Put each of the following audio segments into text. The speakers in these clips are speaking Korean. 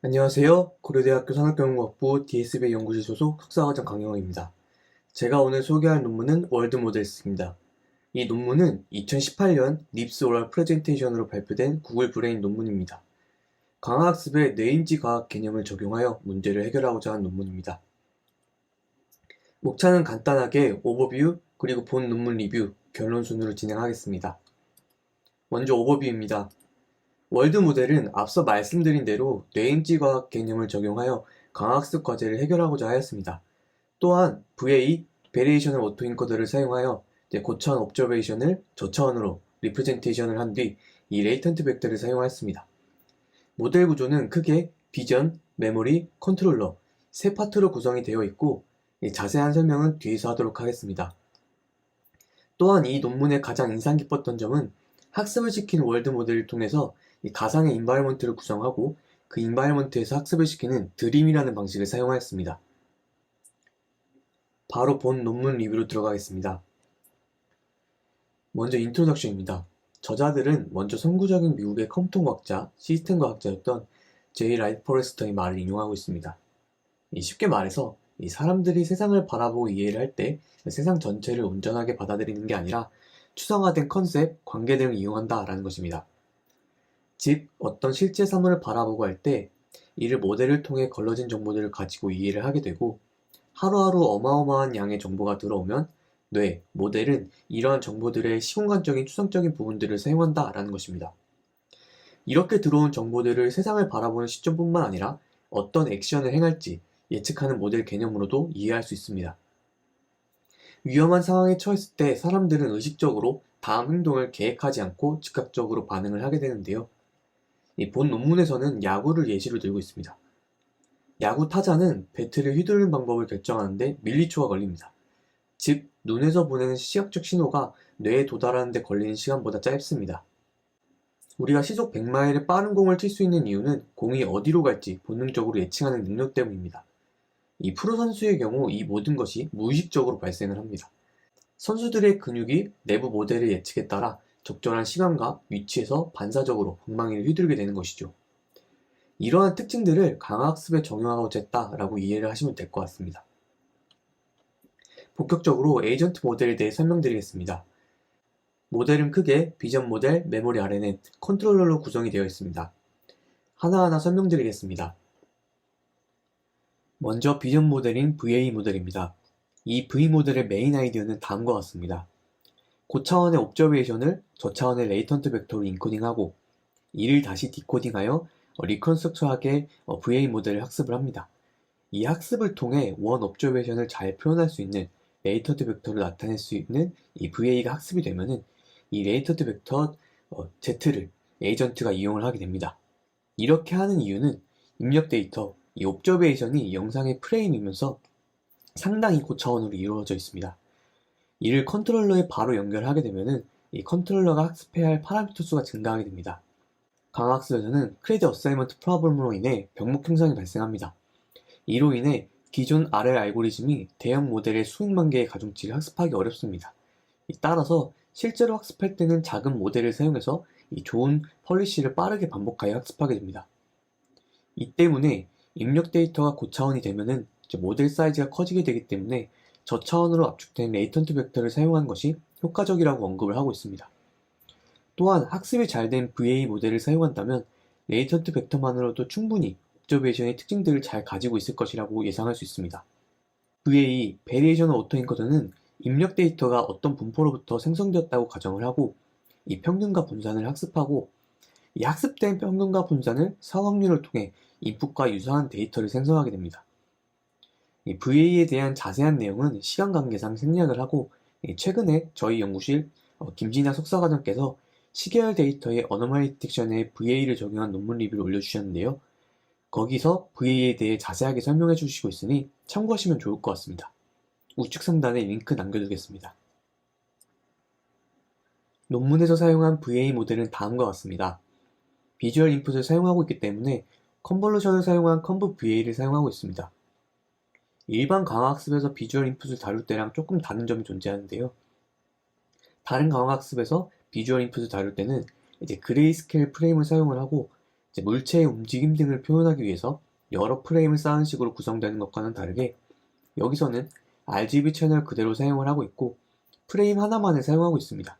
안녕하세요. 고려대학교 산업경영학부 DSB 연구실 소속 석사과정 강영호입니다. 제가 오늘 소개할 논문은 월드 모델스입니다. 이 논문은 2018년 립스 오럴 프레젠테이션으로 발표된 구글 브레인 논문입니다. 강화학습의 뇌인지 과학 개념을 적용하여 문제를 해결하고자 한 논문입니다. 목차는 간단하게 오버뷰, 그리고 본 논문 리뷰, 결론 순으로 진행하겠습니다. 먼저 오버뷰입니다. 월드 모델은 앞서 말씀드린 대로 뇌인지 과학 개념을 적용하여 강학습 과제를 해결하고자 하였습니다. 또한 VA, 베리에이셔널 오토인코더를 사용하여 고차원 옵저베이션을 저차원으로 리프레젠테이션을 한 뒤 이 레이턴트 벡터를 사용하였습니다. 모델 구조는 크게 비전, 메모리, 컨트롤러 세 파트로 구성이 되어 있고 자세한 설명은 뒤에서 하도록 하겠습니다. 또한 이 논문의 가장 인상 깊었던 점은 학습을 시킨 월드 모델을 통해서 가상의 인바이러먼트를 구성하고 그 인바이러먼트에서 학습을 시키는 드림이라는 방식을 사용하였습니다. 바로 본 논문 리뷰로 들어가겠습니다. 먼저 인트로덕션입니다. 저자들은 먼저 선구적인 미국의 컴퓨터 과학자, 시스템 과학자였던 제이 라이트 포레스터의 말을 인용하고 있습니다. 쉽게 말해서 사람들이 세상을 바라보고 이해를 할 때 세상 전체를 온전하게 받아들이는 게 아니라 추상화된 컨셉, 관계 등을 이용한다라는 것입니다. 즉, 어떤 실제 사물을 바라보고 할 때 이를 모델을 통해 걸러진 정보들을 가지고 이해를 하게 되고 하루하루 어마어마한 양의 정보가 들어오면 뇌, 모델은 이러한 정보들의 시공간적인 추상적인 부분들을 사용한다라는 것입니다. 이렇게 들어온 정보들을 세상을 바라보는 시점뿐만 아니라 어떤 액션을 행할지 예측하는 모델 개념으로도 이해할 수 있습니다. 위험한 상황에 처했을 때 사람들은 의식적으로 다음 행동을 계획하지 않고 즉각적으로 반응을 하게 되는데요. 본 논문에서는 야구를 예시로 들고 있습니다. 야구 타자는 배트를 휘두르는 방법을 결정하는데 밀리초가 걸립니다. 즉, 눈에서 보내는 시각적 신호가 뇌에 도달하는 데 걸리는 시간보다 짧습니다. 우리가 시속 100마일의 빠른 공을 칠 수 있는 이유는 공이 어디로 갈지 본능적으로 예측하는 능력 때문입니다. 이 프로 선수의 경우 이 모든 것이 무의식적으로 발생을 합니다. 선수들의 근육이 내부 모델의 예측에 따라 적절한 시간과 위치에서 반사적으로 방망이를 휘두르게 되는 것이죠. 이러한 특징들을 강학습에 적용하고자 했다라고 이해를 하시면 될 것 같습니다. 본격적으로 에이전트 모델에 대해 설명드리겠습니다. 모델은 크게 비전 모델, 메모리 RNN, 컨트롤러로 구성이 되어 있습니다. 하나하나 설명드리겠습니다. 먼저 비전 모델인 VA 모델입니다. 이 V 모델의 메인 아이디어는 다음과 같습니다. 고차원의 옵저베이션을 저차원의 레이턴트 벡터로 인코딩하고 이를 다시 디코딩하여 리컨스트럭트하게 VA 모델을 학습을 합니다. 이 학습을 통해 원 옵저베이션을 잘 표현할 수 있는 레이턴트 벡터를 나타낼 수 있는 이 VA가 학습이 되면은 이 레이턴트 벡터 Z를 에이전트가 이용을 하게 됩니다. 이렇게 하는 이유는 입력 데이터, 이 옵저베이션이 영상의 프레임이면서 상당히 고차원으로 이루어져 있습니다. 이를 컨트롤러에 바로 연결하게 되면은 이 컨트롤러가 학습해야 할 파라미터 수가 증가하게 됩니다. 강학습에서는 크레딧 어사이먼트 프로블럼으로 인해 병목 형성이 발생합니다. 이로 인해 기존 RL 알고리즘이 대형 모델의 수백만 개의 가중치를 학습하기 어렵습니다. 따라서 실제로 학습할 때는 작은 모델을 사용해서 이 좋은 폴리시를 빠르게 반복하여 학습하게 됩니다. 이 때문에 입력 데이터가 고차원이 되면은 모델 사이즈가 커지게 되기 때문에 저차원으로 압축된 레이턴트 벡터를 사용하는 것이 효과적이라고 언급을 하고 있습니다. 또한 학습이 잘 된 VA 모델을 사용한다면 레이턴트 벡터만으로도 충분히 옵저베이션의 특징들을 잘 가지고 있을 것이라고 예상할 수 있습니다. VA, 베리에이셔널 오토인코더는 입력 데이터가 어떤 분포로부터 생성되었다고 가정을 하고 이 평균과 분산을 학습하고 이 학습된 평균과 분산을 사확률을 통해 인풋과 유사한 데이터를 생성하게 됩니다. 이 VA에 대한 자세한 내용은 시간 관계상 생략을 하고 최근에 저희 연구실 김진아 석사과정께서 시계열 데이터의 어노말리 디텍션에 VA를 적용한 논문 리뷰를 올려주셨는데요. 거기서 VA에 대해 자세하게 설명해 주시고 있으니 참고하시면 좋을 것 같습니다. 우측 상단에 링크 남겨두겠습니다. 논문에서 사용한 VA 모델은 다음과 같습니다. 비주얼 인풋을 사용하고 있기 때문에 컨볼루션을 사용한 컨브 VA를 사용하고 있습니다. 일반 강화학습에서 비주얼 인풋을 다룰 때랑 조금 다른 점이 존재하는데요. 다른 강화학습에서 비주얼 인풋을 다룰 때는 이제 그레이스케일 프레임을 사용을 하고 물체의 움직임 등을 표현하기 위해서 여러 프레임을 쌓은 식으로 구성되는 것과는 다르게 여기서는 RGB 채널 그대로 사용을 하고 있고 프레임 하나만을 사용하고 있습니다.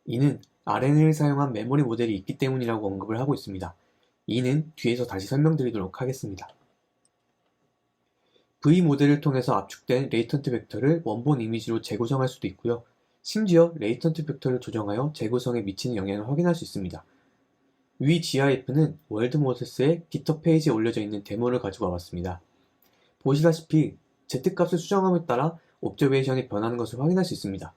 이는 RNN을 사용한 메모리 모델이 있기 때문이라고 언급을 하고 있습니다. 이는 뒤에서 다시 설명드리도록 하겠습니다. V 모델을 통해서 압축된 레이턴트 벡터를 원본 이미지로 재구성할 수도 있고요. 심지어 레이턴트 벡터를 조정하여 재구성에 미치는 영향을 확인할 수 있습니다. 위 GIF는 월드모세스의 깃허브 페이지에 올려져 있는 데모를 가지고 와봤습니다. 보시다시피 Z값을 수정함에 따라 옵저베이션이 변하는 것을 확인할 수 있습니다.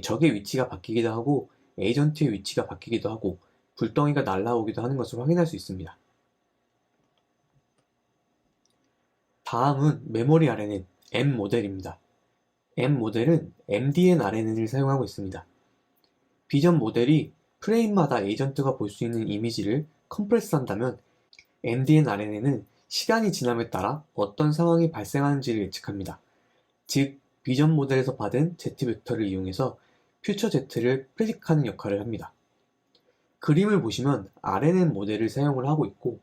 적의 위치가 바뀌기도 하고 에이전트의 위치가 바뀌기도 하고 불덩이가 날아오기도 하는 것을 확인할 수 있습니다. 다음은 메모리 RNN M 모델입니다. M 모델은 MDN RNN을 사용하고 있습니다. 비전 모델이 프레임마다 에이전트가 볼 수 있는 이미지를 컴프레스한다면 MDN RNN은 시간이 지남에 따라 어떤 상황이 발생하는지를 예측합니다. 즉, 비전 모델에서 받은 Z 벡터를 이용해서 퓨처 Z를 프레딕하는 역할을 합니다. 그림을 보시면 RNN 모델을 사용을 하고 있고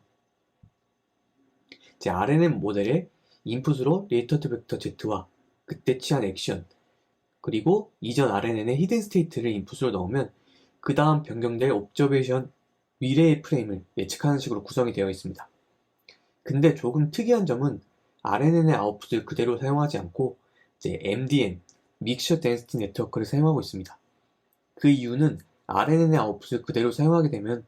RNN 모델의 인풋으로 레이턴트 벡터 Z와 그때 취한 액션 그리고 이전 RNN의 히든 스테이트를 인풋으로 넣으면 그 다음 변경될 옵저베이션 미래의 프레임을 예측하는 식으로 구성이 되어 있습니다. 근데 조금 특이한 점은 RNN의 아웃풋을 그대로 사용하지 않고 MDN, 믹셔 덴시티 네트워크를 사용하고 있습니다. 그 이유는 RNN의 아웃풋을 그대로 사용하게 되면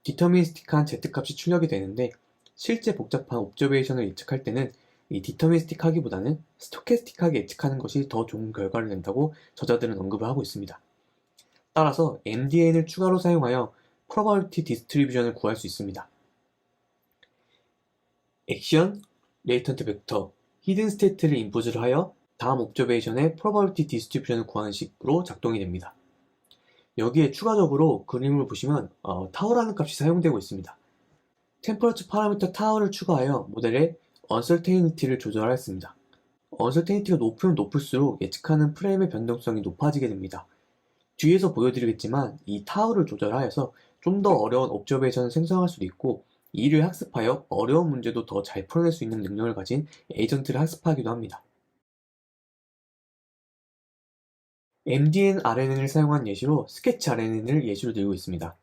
디터미니스틱한 Z값이 출력이 되는데 실제 복잡한 옵저베이션을 예측할 때는 이 디터미니스틱하기보다는 스토캐스틱하게 예측하는 것이 더 좋은 결과를 낸다고 저자들은 언급을 하고 있습니다. 따라서 MDN을 추가로 사용하여 프로바빌티 디스트리뷰션을 구할 수 있습니다. 액션, 레이턴트 벡터, 히든 스테이트를 인풋을 하여 다음 옵저베이션의 프로바빌티 디스트리뷰션을 구하는 식으로 작동이 됩니다. 여기에 추가적으로 그림을 보시면 타우라는 값이 사용되고 있습니다. 템퍼러처 파라미터 타우를 추가하여 모델의 언설테이니티를 조절하였습니다. 언설테이니티가 높으면 높을수록 예측하는 프레임의 변동성이 높아지게 됩니다. 뒤에서 보여드리겠지만 이 타우를 조절하여서 좀 더 어려운 옵저베이션을 생성할 수도 있고 이를 학습하여 어려운 문제도 더 잘 풀어낼 수 있는 능력을 가진 에이전트를 학습하기도 합니다. MDN RNN을 사용한 예시로 스케치 RNN을 예시로 들고 있습니다.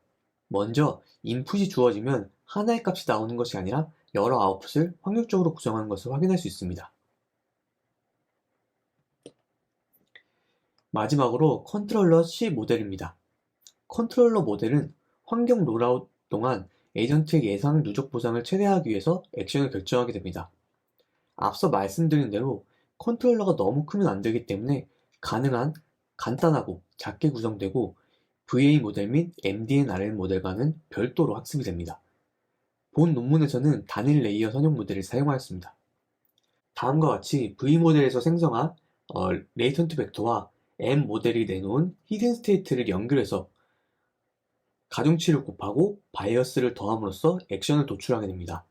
먼저 인풋이 주어지면 하나의 값이 나오는 것이 아니라 여러 아웃풋을 확률적으로 구성하는 것을 확인할 수 있습니다. 마지막으로 컨트롤러 C 모델입니다. 컨트롤러 모델은 환경 롤아웃 동안 에이전트의 예상 누적 보상을 최대화하기 위해서 액션을 결정하게 됩니다. 앞서 말씀드린 대로 컨트롤러가 너무 크면 안 되기 때문에 가능한 간단하고 작게 구성되고 VA 모델 및 MDN RN 모델과는 별도로 학습이 됩니다. 본 논문에서는 단일 레이어 선형 모델을 사용하였습니다. 다음과 같이 V 모델에서 생성한 레이턴트 벡터와 M 모델이 내놓은 히든 스테이트를 연결해서 가중치를 곱하고 바이어스를 더함으로써 액션을 도출하게 됩니다.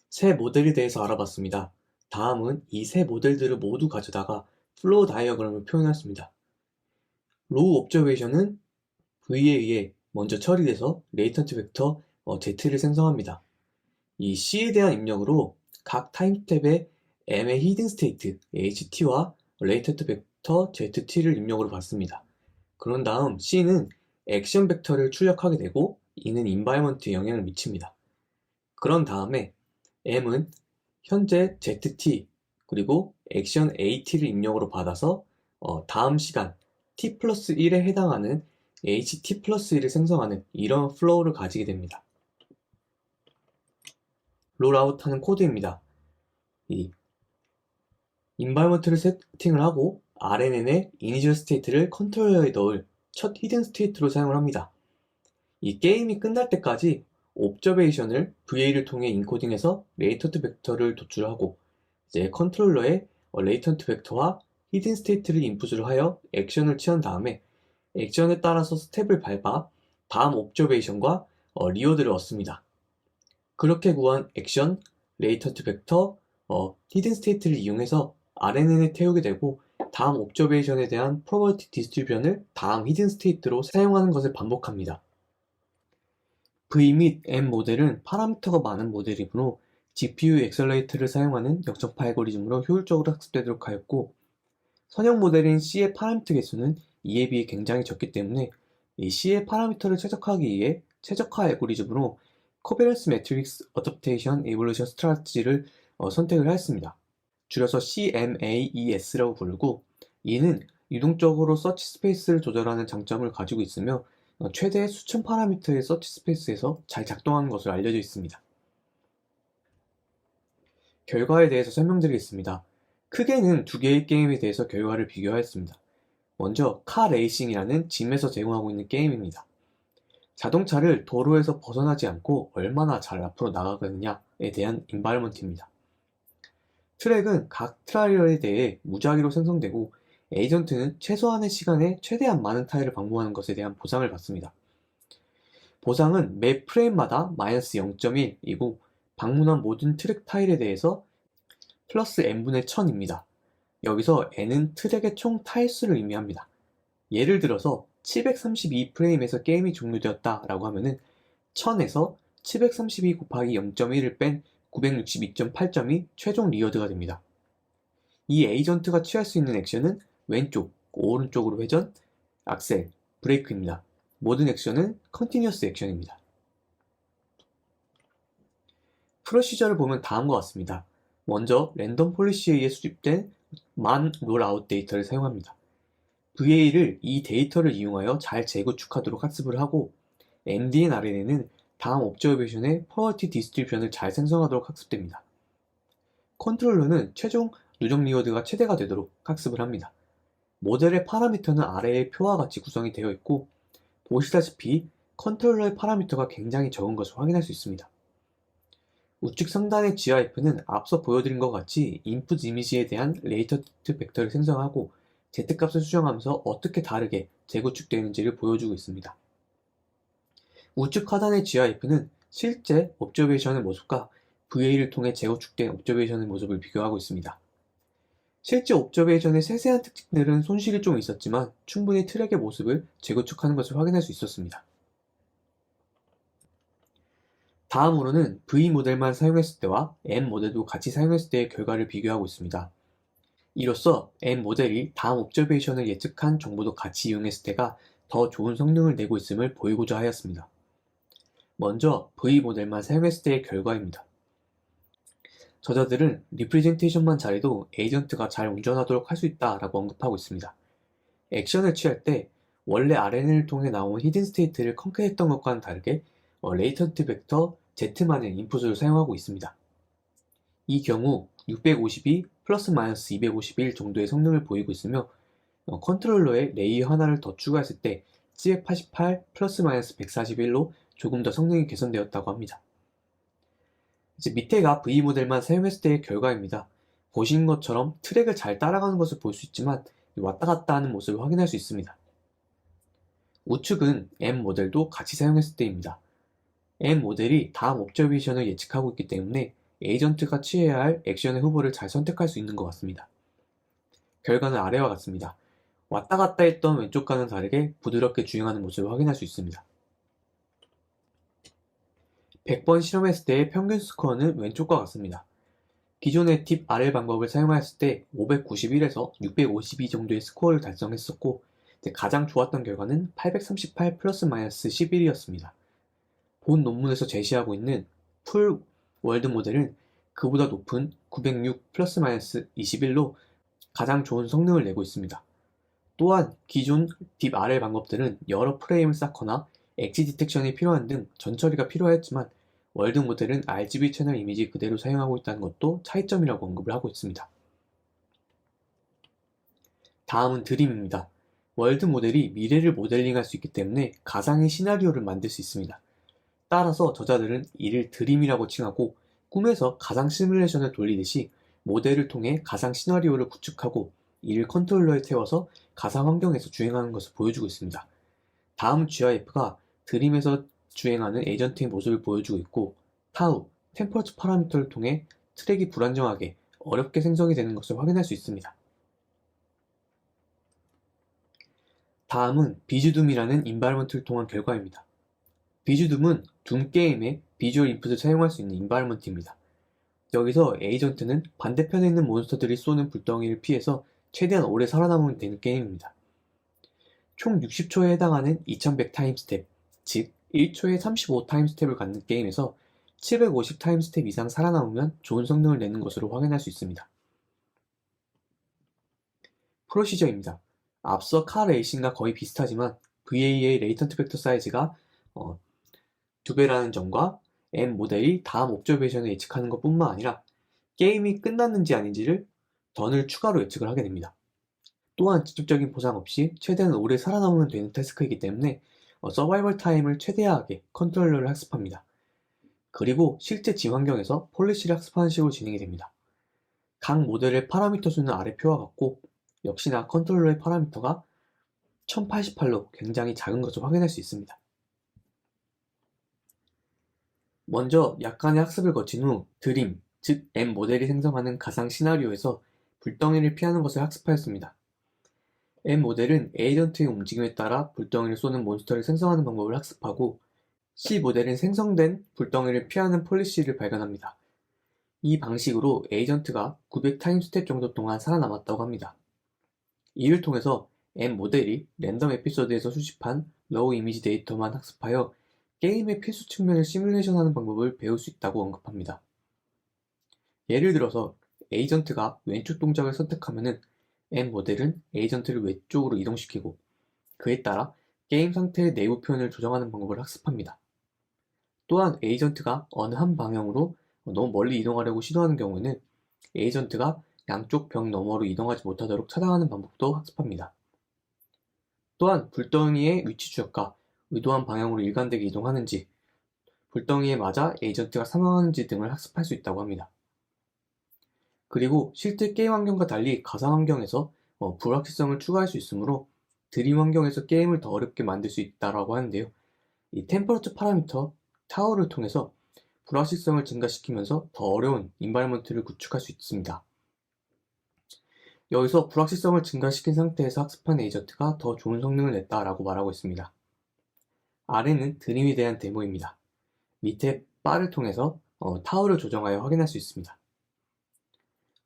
세 모델에 대해서 알아봤습니다. 다음은 이 세 모델들을 모두 가져다가 플로우 다이어그램을 표현했습니다. 로우 옵저베이션은 V에 의해 먼저 처리돼서 레이턴트 벡터 Z를 생성합니다. 이 C에 대한 입력으로 각 타임 스텝에 M의 히든 스테이트 HT와 레이턴트 벡터 ZT를 입력으로 받습니다. 그런 다음 C는 액션 벡터를 출력하게 되고 이는 인바이먼트에 영향을 미칩니다. 그런 다음에 M은 현재 ZT 그리고 액션 AT를 입력으로 받아서 다음 시간 T 플러스 1에 해당하는 HT 플러스 1을 생성하는 이런 플로우를 가지게 됩니다. 롤아웃하는 코드입니다. 이 인바이먼트를 세팅을 하고 RNN의 이니셜 스테이트를 컨트롤러에 넣을 첫 히든 스테이트로 사용을 합니다. 이 게임이 끝날 때까지 옵저베이션을 VA를 통해 인코딩해서 레이턴트 벡터를 도출하고 이제 컨트롤러에 레이턴트 벡터와 히든 스테이트를 인풋으로 하여 액션을 취한 다음에 액션에 따라서 스텝을 밟아 다음 옵저베이션과 리워드를 얻습니다. 그렇게 구한 액션, 레이턴트 벡터, 히든 스테이트를 이용해서 RNN에 태우게 되고 다음 옵저베이션에 대한 프로버티 디스트리뷰션을 다음 히든 스테이트로 사용하는 것을 반복합니다. V 및 M 모델은 파라미터가 많은 모델이므로 GPU 엑셀러레이터를 사용하는 0.8 알고리즘으로 효율적으로 학습되도록 하였고, 선형 모델인 C의 파라미터 개수는 E에 비해 굉장히 적기 때문에 이 C의 파라미터를 최적화하기 위해 최적화 알고리즘으로 코베런스 매트릭스 어댑테이션 에볼루션 스트라티지를 선택을 하였습니다. 줄여서 CMAES라고 부르고, 이는 유동적으로 서치 스페이스를 조절하는 장점을 가지고 있으며 최대 수천 파라미터의 서치 스페이스에서 잘 작동하는 것으로 알려져 있습니다. 결과에 대해서 설명드리겠습니다. 크게는 두 개의 게임에 대해서 결과를 비교하였습니다. 먼저 카 레이싱이라는 짐에서 제공하고 있는 게임입니다. 자동차를 도로에서 벗어나지 않고 얼마나 잘 앞으로 나가느냐에 대한 인바이러먼트입니다. 트랙은 각 트라이얼에 대해 무작위로 생성되고, 에이전트는 최소한의 시간에 최대한 많은 타일을 방문하는 것에 대한 보상을 받습니다. 보상은 매 프레임마다 마이너스 0.1이고 방문한 모든 트랙 타일에 대해서 플러스 n분의 1000입니다. 여기서 n은 트랙의 총 타일수를 의미합니다. 예를 들어서 732프레임에서 게임이 종료되었다 라고 하면은 1000에서 732 곱하기 0.1을 뺀 962.8점이 최종 리워드가 됩니다. 이 에이전트가 취할 수 있는 액션은 왼쪽, 오른쪽으로 회전, 악셀, 브레이크입니다. 모든 액션은 컨티뉴어스 액션입니다. 프로시저를 보면 다음과 같습니다. 먼저 랜덤 폴리시에 의해 수집된 만 롤아웃 데이터를 사용합니다. VA를 이 데이터를 이용하여 잘 재구축하도록 학습을 하고, MDN RNN은 다음 옵저베이션의 프로버티 디스트리뷰션을 잘 생성하도록 학습됩니다. 컨트롤러는 최종 누적 리워드가 최대가 되도록 학습을 합니다. 모델의 파라미터는 아래의 표와 같이 구성이 되어 있고, 보시다시피 컨트롤러의 파라미터가 굉장히 적은 것을 확인할 수 있습니다. 우측 상단의 GIF는 앞서 보여드린 것 같이 인풋 이미지에 대한 레이턴트 벡터를 생성하고 Z값을 수정하면서 어떻게 다르게 재구축되는지를 보여주고 있습니다. 우측 하단의 GIF는 실제 옵저베이션의 모습과 VA를 통해 재구축된 옵저베이션의 모습을 비교하고 있습니다. 실제 옵저베이션의 세세한 특징들은 손실이 좀 있었지만 충분히 트랙의 모습을 재구축하는 것을 확인할 수 있었습니다. 다음으로는 V 모델만 사용했을 때와 M 모델도 같이 사용했을 때의 결과를 비교하고 있습니다. 이로써 M 모델이 다음 옵저베이션을 예측한 정보도 같이 이용했을 때가 더 좋은 성능을 내고 있음을 보이고자 하였습니다. 먼저 V 모델만 사용했을 때의 결과입니다. 저자들은 리프레젠테이션만 잘해도 에이전트가 잘 운전하도록 할 수 있다라고 언급하고 있습니다. 액션을 취할 때 원래 RNN을 통해 나온 히든 스테이트를 컨케했던 것과는 다르게 레이턴트 벡터 Z만의 인풋을 사용하고 있습니다. 이 경우 652 플러스 마이너스 251 정도의 성능을 보이고 있으며, 컨트롤러에 레이어 하나를 더 추가했을 때 788 플러스 마이너스 141로 조금 더 성능이 개선되었다고 합니다. 이제 밑에가 V 모델만 사용했을 때의 결과입니다. 보신 것처럼 트랙을 잘 따라가는 것을 볼 수 있지만 왔다 갔다 하는 모습을 확인할 수 있습니다. 우측은 M 모델도 같이 사용했을 때입니다. M 모델이 다음 옵저베이션을 예측하고 있기 때문에 에이전트가 취해야 할 액션의 후보를 잘 선택할 수 있는 것 같습니다. 결과는 아래와 같습니다. 왔다 갔다 했던 왼쪽과는 다르게 부드럽게 주행하는 모습을 확인할 수 있습니다. 100번 실험했을 때의 평균 스코어는 왼쪽과 같습니다. 기존의 팁 RL 방법을 사용하였을 때 591에서 652 정도의 스코어를 달성했었고, 가장 좋았던 결과는 838 플러스 마이너스 11이었습니다. 본 논문에서 제시하고 있는 풀 월드 모델은 그보다 높은 906 플러스 마이너스 21로 가장 좋은 성능을 내고 있습니다. 또한 기존 딥 RL 방법들은 여러 프레임을 쌓거나 엣지 디텍션이 필요한 등 전처리가 필요하였지만, 월드 모델은 RGB 채널 이미지 그대로 사용하고 있다는 것도 차이점이라고 언급을 하고 있습니다. 다음은 드림입니다. 월드 모델이 미래를 모델링할 수 있기 때문에 가상의 시나리오를 만들 수 있습니다. 따라서 저자들은 이를 드림이라고 칭하고, 꿈에서 가상 시뮬레이션을 돌리듯이 모델을 통해 가상 시나리오를 구축하고 이를 컨트롤러에 태워서 가상 환경에서 주행하는 것을 보여주고 있습니다. 다음 GIF가 드림에서 주행하는 에이전트의 모습을 보여주고 있고, 타우, 템퍼러처 파라미터를 통해 트랙이 불안정하게 어렵게 생성이 되는 것을 확인할 수 있습니다. 다음은 비즈둠이라는 인바이러먼트를 통한 결과입니다. 비즈둠은 둠 게임의 비주얼 인풋을 사용할 수 있는 인바이러먼트입니다. 여기서 에이전트는 반대편에 있는 몬스터들이 쏘는 불덩이를 피해서 최대한 오래 살아남으면 되는 게임입니다. 총 60초에 해당하는 2100 타임스텝, 즉 1초에 35 타임스텝을 갖는 게임에서 750 타임스텝 이상 살아남으면 좋은 성능을 내는 것으로 확인할 수 있습니다. 프로시저입니다. 앞서 카 레이싱과 거의 비슷하지만 VA의 레이턴트 벡터 사이즈가 2배라는 점과 M 모델이 다음 옵저베이션을 예측하는 것 뿐만 아니라 게임이 끝났는지 아닌지를 던을 추가로 예측을 하게 됩니다. 또한 직접적인 보상 없이 최대한 오래 살아남으면 되는 태스크이기 때문에 서바이벌 타임을 최대화하게 컨트롤러를 학습합니다. 그리고 실제 지환경에서 폴리시를 학습하는 식으로 진행이 됩니다. 각 모델의 파라미터 수는 아래 표와 같고 역시나 컨트롤러의 파라미터가 1088로 굉장히 작은 것을 확인할 수 있습니다. 먼저 약간의 학습을 거친 후 드림, 즉 M 모델이 생성하는 가상 시나리오에서 불덩이를 피하는 것을 학습하였습니다. M 모델은 에이전트의 움직임에 따라 불덩이를 쏘는 몬스터를 생성하는 방법을 학습하고 C 모델은 생성된 불덩이를 피하는 폴리시를 발견합니다. 이 방식으로 에이전트가 900 타임스텝 정도 동안 살아남았다고 합니다. 이를 통해서 M 모델이 랜덤 에피소드에서 수집한 로우 이미지 데이터만 학습하여 게임의 필수 측면을 시뮬레이션하는 방법을 배울 수 있다고 언급합니다. 예를 들어서 에이전트가 왼쪽 동작을 선택하면 M 모델은 에이전트를 왼쪽으로 이동시키고 그에 따라 게임 상태의 내부 표현을 조정하는 방법을 학습합니다. 또한 에이전트가 어느 한 방향으로 너무 멀리 이동하려고 시도하는 경우에는 에이전트가 양쪽 벽 너머로 이동하지 못하도록 차단하는 방법도 학습합니다. 또한 불덩이의 위치 추적과 의도한 방향으로 일관되게 이동하는지, 불덩이에 맞아 에이전트가 사망하는지 등을 학습할 수 있다고 합니다. 그리고 실제 게임 환경과 달리 가상 환경에서 불확실성을 추가할 수 있으므로 드림 환경에서 게임을 더 어렵게 만들 수 있다고 하는데요. 이 템퍼러처 파라미터 타워를 통해서 불확실성을 증가시키면서 더 어려운 인바이러먼트를 구축할 수 있습니다. 여기서 불확실성을 증가시킨 상태에서 학습한 에이전트가 더 좋은 성능을 냈다라고 말하고 있습니다. 아래는 드림에 대한 데모입니다. 밑에 바를 통해서 타워를 조정하여 확인할 수 있습니다.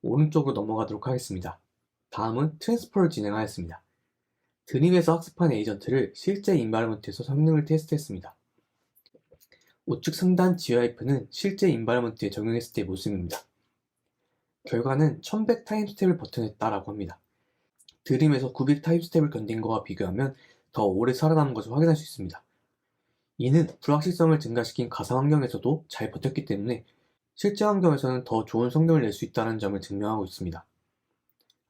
오른쪽으로 넘어가도록 하겠습니다. 다음은 트랜스퍼를 진행하였습니다. 드림에서 학습한 에이전트를 실제 인바이러먼트에서 성능을 테스트했습니다. 우측 상단 GIF는 실제 인바이러먼트에 적용했을 때의 모습입니다. 결과는 1100 타임스텝을 버텨냈다라고 합니다. 드림에서 900 타임스텝을 견딘 것과 비교하면 더 오래 살아남은 것을 확인할 수 있습니다. 이는 불확실성을 증가시킨 가상 환경에서도 잘 버텼기 때문에 실제 환경에서는 더 좋은 성능을 낼 수 있다는 점을 증명하고 있습니다.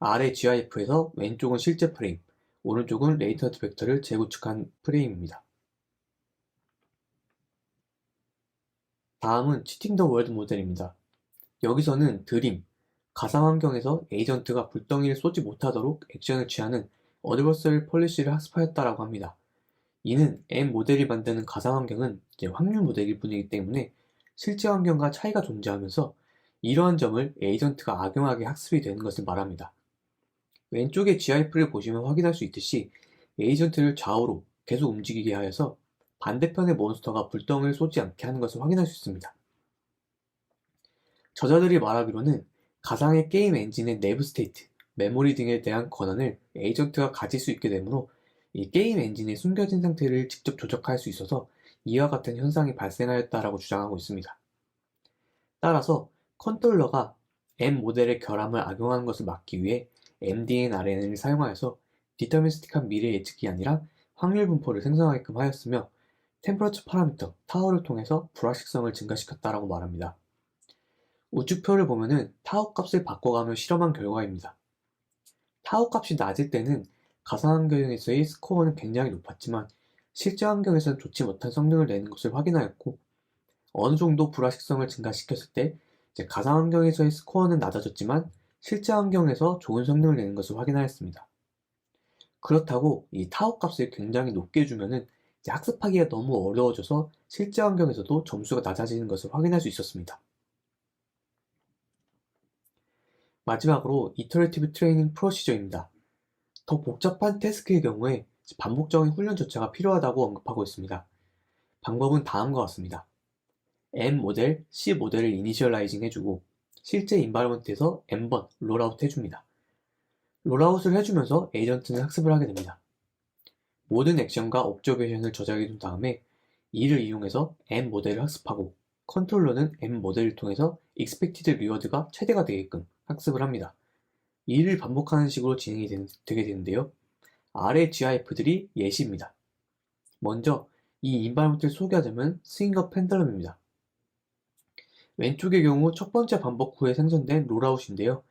아래 GIF에서 왼쪽은 실제 프레임, 오른쪽은 레이턴트 벡터를 재구축한 프레임입니다. 다음은 치팅 더 월드 모델입니다. 여기서는 드림, 가상 환경에서 에이전트가 불덩이를 쏘지 못하도록 액션을 취하는 어드버서리 폴리시를 학습하였다라고 합니다. 이는 M 모델이 만드는 가상 환경은 확률 모델일 뿐이기 때문에 실제 환경과 차이가 존재하면서 이러한 점을 에이전트가 악용하게 학습이 되는 것을 말합니다. 왼쪽의 GIF를 보시면 확인할 수 있듯이 에이전트를 좌우로 계속 움직이게 하여서 반대편의 몬스터가 불덩이를 쏘지 않게 하는 것을 확인할 수 있습니다. 저자들이 말하기로는 가상의 게임 엔진의 내부 스테이트, 메모리 등에 대한 권한을 에이전트가 가질 수 있게 되므로 이 게임 엔진의 숨겨진 상태를 직접 조작할 수 있어서 이와 같은 현상이 발생하였다라고 주장하고 있습니다. 따라서 컨트롤러가 M 모델의 결함을 악용하는 것을 막기 위해 MDNRN을 사용하여서 디터미스틱한 미래 예측이 아니라 확률 분포를 생성하게끔 하였으며 템퍼러처 파라미터 타워를 통해서 불확실성을 증가시켰다라고 말합니다. 우측표를 보면은 타워 값을 바꿔가며 실험한 결과입니다. 타워 값이 낮을 때는 가상 환경에서의 스코어는 굉장히 높았지만 실제 환경에서는 좋지 못한 성능을 내는 것을 확인하였고 어느 정도 불확실성을 증가시켰을 때 가상 환경에서의 스코어는 낮아졌지만 실제 환경에서 좋은 성능을 내는 것을 확인하였습니다. 그렇다고 이 타워 값을 굉장히 높게 주면은 학습하기가 너무 어려워져서 실제 환경에서도 점수가 낮아지는 것을 확인할 수 있었습니다. 마지막으로 이터레이티브 트레이닝 프로시저입니다. 더 복잡한 태스크의 경우에 반복적인 훈련 조차가 필요하다고 언급하고 있습니다. 방법은 다음과 같습니다. M 모델, C 모델을 이니셜라이징 해주고 실제 인바이러먼트에서 N번 롤아웃 해줍니다. 롤아웃을 해주면서 에이전트는 학습을 하게 됩니다. 모든 액션과 옵저베이션을 저장해둔 다음에 이를 이용해서 M 모델을 학습하고 컨트롤러는 M 모델을 통해서 expected reward가 최대가 되게끔 학습을 합니다. 이를 반복하는 식으로 진행이 되게 되는데요. 아래 GIF들이 예시입니다. 먼저 이 인바이러먼트를 소개하자면 스윙업 펜더럼입니다. 왼쪽의 경우 첫 번째 반복 후에 생성된 롤아웃인데요.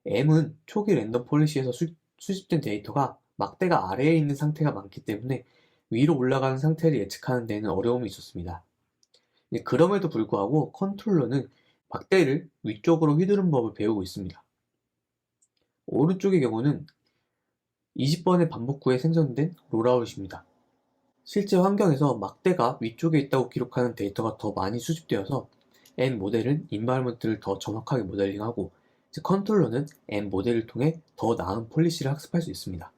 M은 초기 랜덤 폴리시에서 수집된 데이터가 막대가 아래에 있는 상태가 많기 때문에 위로 올라가는 상태를 예측하는 데에는 어려움이 있었습니다. 그럼에도 불구하고 컨트롤러는 막대를 위쪽으로 휘두른 법을 배우고 있습니다. 오른쪽의 경우는 20번의 반복 후에 생성된 롤아웃입니다. 실제 환경에서 막대가 위쪽에 있다고 기록하는 데이터가 더 많이 수집되어서 N 모델은 인바이러먼트를 더 정확하게 모델링하고 컨트롤러는 N 모델을 통해 더 나은 폴리시를 학습할 수 있습니다.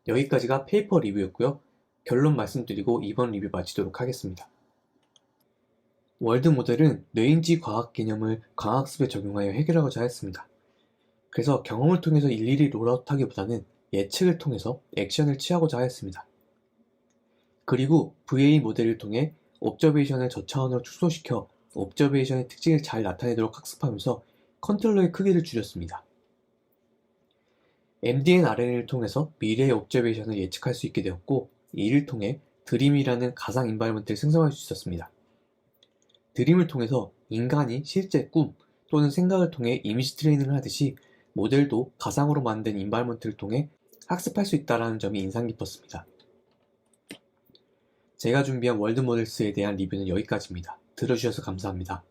여기까지가 페이퍼 리뷰였고요. 결론 말씀드리고 이번 리뷰 마치도록 하겠습니다. 월드 모델은 뇌인지 과학 개념을 과학습에 적용하여 해결하고자 했습니다. 그래서 경험을 통해서 일일이 롤아웃하기보다는 예측을 통해서 액션을 취하고자 하였습니다. 그리고 VA 모델을 통해 옵저베이션을 저차원으로 축소시켜 옵저베이션의 특징을 잘 나타내도록 학습하면서 컨트롤러의 크기를 줄였습니다. MDN-RNA를 통해서 미래의 옵저베이션을 예측할 수 있게 되었고 이를 통해 드림이라는 가상 인바이러먼트를 생성할 수 있었습니다. 드림을 통해서 인간이 실제 꿈 또는 생각을 통해 이미지 트레이닝을 하듯이 모델도 가상으로 만든 인바이러먼트를 통해 학습할 수 있다는 점이 인상 깊었습니다. 제가 준비한 월드 모델스에 대한 리뷰는 여기까지입니다. 들어주셔서 감사합니다.